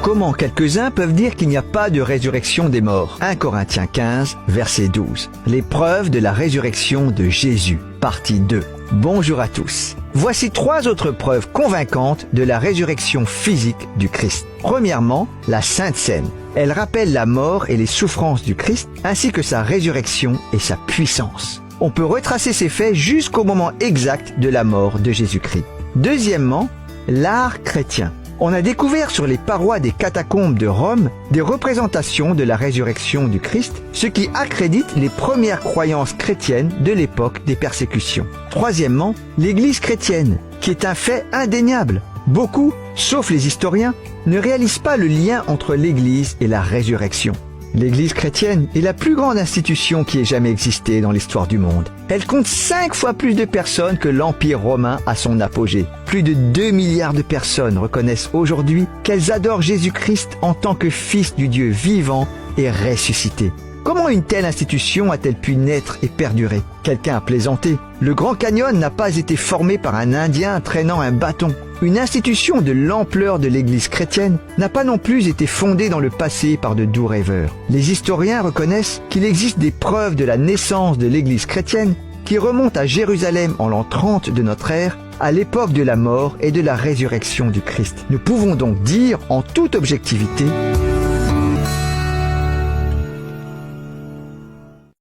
Comment quelques-uns peuvent dire qu'il n'y a pas de résurrection des morts? 1 Corinthiens 15, verset 12. Les preuves de la résurrection de Jésus, partie 2. Bonjour à tous. Voici 3 autres preuves convaincantes de la résurrection physique du Christ. Premièrement, la Sainte Seine. Elle rappelle la mort et les souffrances du Christ, ainsi que sa résurrection et sa puissance. On peut retracer ces faits jusqu'au moment exact de la mort de Jésus-Christ. Deuxièmement, l'art chrétien. On a découvert sur les parois des catacombes de Rome des représentations de la résurrection du Christ, ce qui accrédite les premières croyances chrétiennes de l'époque des persécutions. Troisièmement, l'Église chrétienne, qui est un fait indéniable. Beaucoup, sauf les historiens, ne réalisent pas le lien entre l'Église et la résurrection. L'Église chrétienne est la plus grande institution qui ait jamais existé dans l'histoire du monde. Elle compte 5 fois plus de personnes que l'Empire romain à son apogée. Plus de 2 milliards de personnes reconnaissent aujourd'hui qu'elles adorent Jésus-Christ en tant que Fils du Dieu vivant et ressuscité. Comment une telle institution a-t-elle pu naître et perdurer? Quelqu'un a plaisanté. Le Grand Canyon n'a pas été formé par un Indien traînant un bâton. Une institution de l'ampleur de l'Église chrétienne n'a pas non plus été fondée dans le passé par de doux rêveurs. Les historiens reconnaissent qu'il existe des preuves de la naissance de l'Église chrétienne qui remontent à Jérusalem en l'an 30 de notre ère, à l'époque de la mort et de la résurrection du Christ. Nous pouvons donc dire en toute objectivité